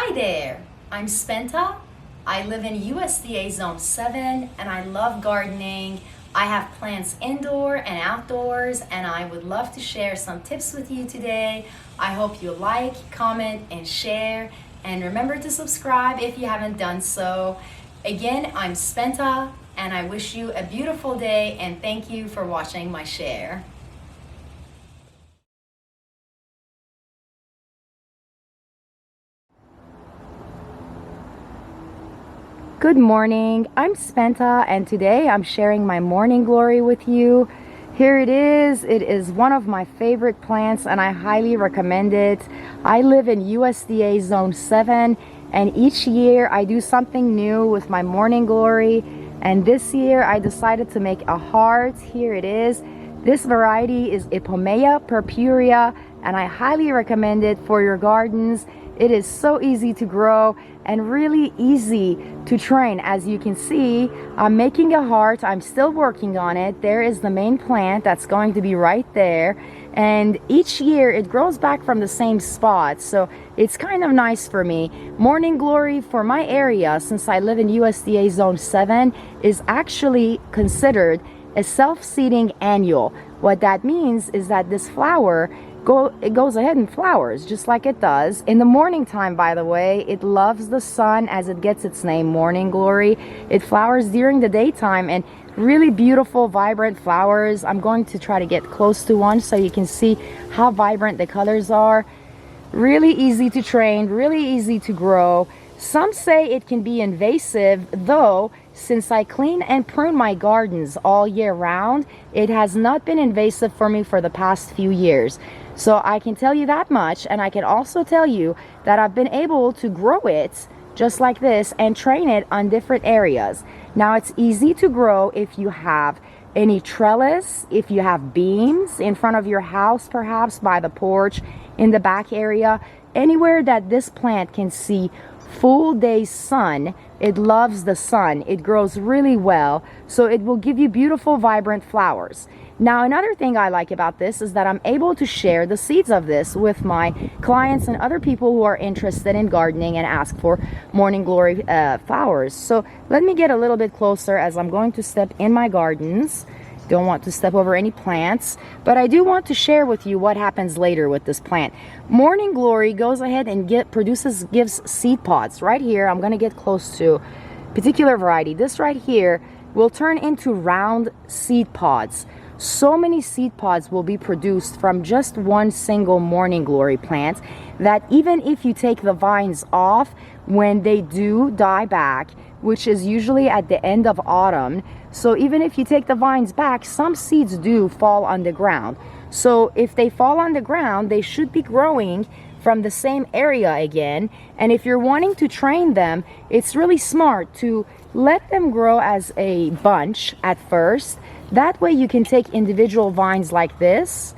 Hi there, I'm Spenta. I live in USDA Zone 7 and I love gardening. I have plants indoor and outdoors and I would love to share some tips with you today. I hope you like, comment, and share. And remember to subscribe if you haven't done so. Again, I'm Spenta and I wish you a beautiful day and thank you for watching my share. Good morning, I'm Spenta and today I'm sharing my morning glory with you. Here it is one of my favorite plants and I highly recommend it. I live in USDA Zone 7 and each year I do something new with my morning glory, and this year I decided to make a heart. Here it is. This variety is Ipomoea Purpurea and I highly recommend it for your gardens. It is so easy to grow and really easy to train. As you can see, I'm making a heart. I'm still working on it. There is the main plant that's going to be right there. And each year it grows back from the same spot. So it's kind of nice for me. Morning glory for my area, since I live in USDA Zone 7, is actually considered a self-seeding annual. What that means is that this flower it goes ahead and flowers just like it does in the morning time. By the way, it loves the sun, as it gets its name, morning glory. It flowers during the daytime and really beautiful vibrant flowers. I'm going to try to get close to one so you can see how vibrant the colors are. Really easy to train, really easy to grow. Some say it can be invasive, though since I clean and prune my gardens all year round, it has not been invasive for me for the past few years. So I can tell you that much, and I can also tell you that I've been able to grow it just like this and train it on different areas. Now it's easy to grow if you have any trellis, if you have beams in front of your house, perhaps by the porch, in the back area, anywhere that this plant can see full day sun. It loves the sun. It grows really well, so it will give you beautiful vibrant flowers. Now another thing I like about this is that I'm able to share the seeds of this with my clients and other people who are interested in gardening and ask for morning glory flowers. So let me get a little bit closer as I'm going to step in my gardens. Don't want to step over any plants, but I do want to share with you what happens later with this plant. Morning glory goes ahead and gives seed pods. Right here, I'm going to get close to a particular variety. This right here will turn into round seed pods. So many seed pods will be produced from just one single morning glory plant that even if you take the vines off when they do die back, which is usually at the end of autumn, so even if you take the vines back, some seeds do fall on the ground. So if they fall on the ground, they should be growing from the same area again. And if you're wanting to train them, it's really smart to let them grow as a bunch at first. That way you can take individual vines like this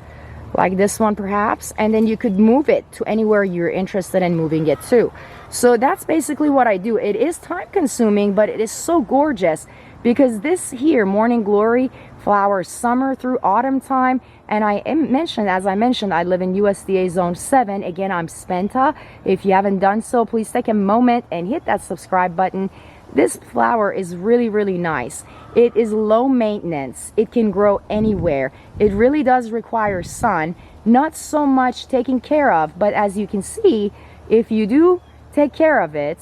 one perhaps, and then you could move it to anywhere you're interested in moving it to. So that's basically what I do. It is time consuming, but it is so gorgeous because this here, morning glory, flowers summer through autumn time. And as I mentioned, I live in USDA Zone 7. Again, I'm Spenta. If you haven't done so, please take a moment and hit that subscribe button. This flower is really, really nice. It is low maintenance. It can grow anywhere. It really does require sun, not so much taking care of, but as you can see, if you do take care of it,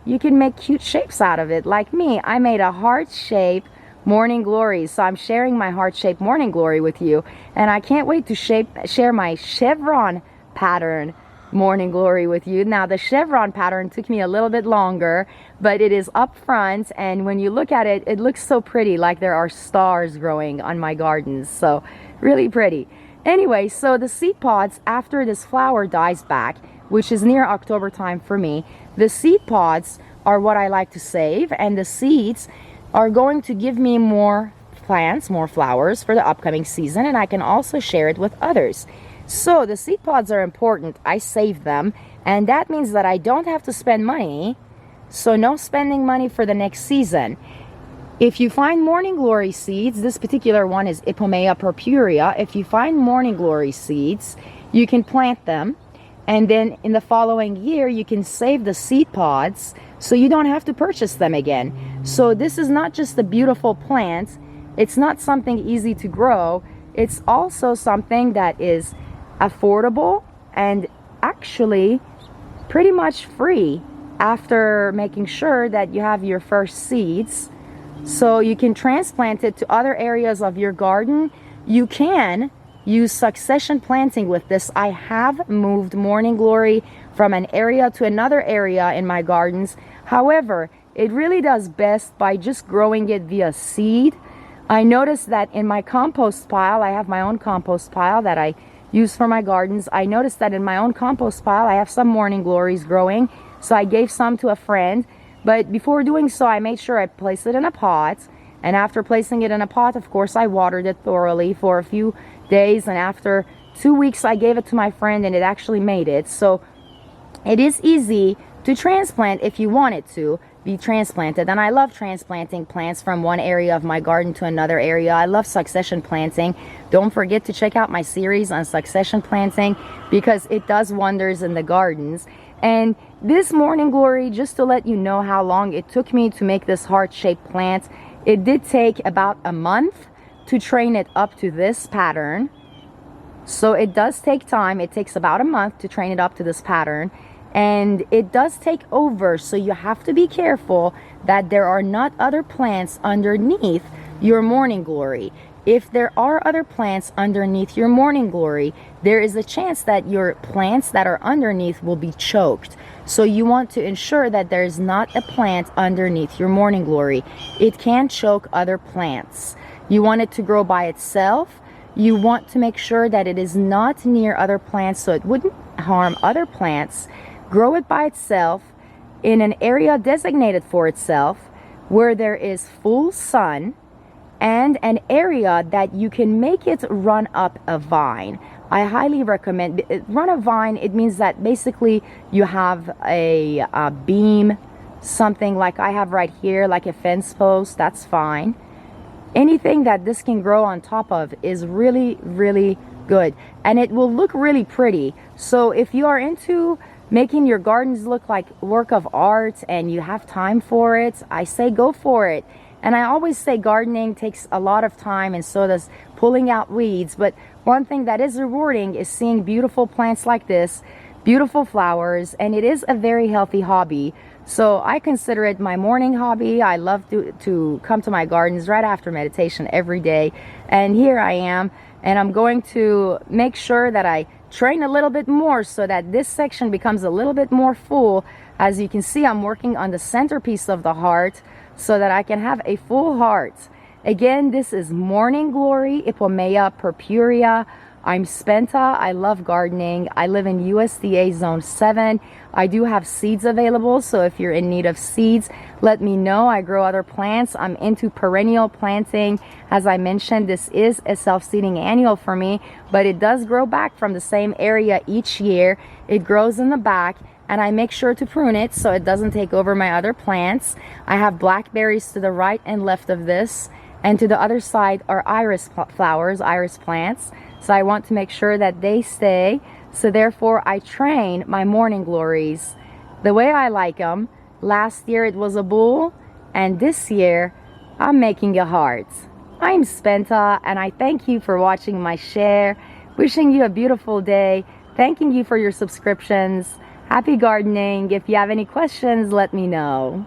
you can make cute shapes out of it. Like me, I made a heart shape morning glory, so I'm sharing my heart shape morning glory with you, and I can't wait to share my chevron pattern morning glory with you. Now the chevron pattern took me a little bit longer, but it is up front, and when you look at it, it looks so pretty, like there are stars growing on my gardens. So really pretty. Anyway, so the seed pods, after this flower dies back, which is near October time for me, the seed pods are what I like to save, and the seeds are going to give me more plants, more flowers for the upcoming season, and I can also share it with others. So the seed pods are important. I save them, and that means that I don't have to spend money. So no spending money for the next season. If you find morning glory seeds, this particular one is Ipomoea Purpurea. If you find morning glory seeds, you can plant them And then in the following year, you can save the seed pods so you don't have to purchase them again. So this is not just a beautiful plant. It's not something easy to grow. It's also something that is affordable and actually pretty much free after making sure that you have your first seeds. So you can transplant it to other areas of your garden. You can use succession planting with this. I have moved Morning Glory from an area to another area in my gardens. However, it really does best by just growing it via seed. I noticed that in my compost pile, I have my own compost pile that I use for my gardens. I noticed that in my own compost pile, I have some Morning Glories growing. So I gave some to a friend. But before doing so, I made sure I placed it in a pot. And after placing it in a pot, of course, I watered it thoroughly for a few days. And after 2 weeks, I gave it to my friend and it actually made it. So it is easy to transplant if you want it to be transplanted. And I love transplanting plants from one area of my garden to another area. I love succession planting. Don't forget to check out my series on succession planting because it does wonders in the gardens. And this Morning Glory, just to let you know how long it took me to make this heart-shaped plant, it did take about a month to train it up to this pattern. So it does take time. It takes about a month to train it up to this pattern. And it does take over, so you have to be careful that there are not other plants underneath your Morning Glory. If there are other plants underneath your Morning Glory, there is a chance that your plants that are underneath will be choked. So you want to ensure that there is not a plant underneath your Morning Glory. It can choke other plants. You want it to grow by itself. You want to make sure that it is not near other plants so it wouldn't harm other plants. Grow it by itself in an area designated for itself where there is full sun and an area that you can make it run up a vine. I highly recommend run a vine. It means that basically you have a beam, something like I have right here, like a fence post. That's fine. Anything that this can grow on top of is really, really good, and it will look really pretty. So if you are into making your gardens look like work of art and you have time for it, I say go for it. And I always say gardening takes a lot of time, and so does pulling out weeds. But one thing that is rewarding is seeing beautiful plants like this, beautiful flowers, and it is a very healthy hobby. So I consider it my morning hobby. I love to come to my gardens right after meditation every day. And here I am, and I'm going to make sure that I train a little bit more so that this section becomes a little bit more full. As you can see, I'm working on the centerpiece of the heart so that I can have a full heart. Again, this is Morning Glory, Ipomoea Purpurea. I'm Spenta. I love gardening. I live in USDA Zone 7. I do have seeds available, so if you're in need of seeds, let me know. I grow other plants. I'm into perennial planting. As I mentioned, this is a self-seeding annual for me, but it does grow back from the same area each year. It grows in the back, and I make sure to prune it so it doesn't take over my other plants. I have blackberries to the right and left of this, and to the other side are iris flowers, iris plants. So I want to make sure that they stay. So therefore I train my Morning Glories the way I like them. Last year it was a bull, and this year I'm making a heart. I'm Spenta, and I thank you for watching my share. Wishing you a beautiful day. Thanking you for your subscriptions. Happy gardening. If you have any questions, let me know.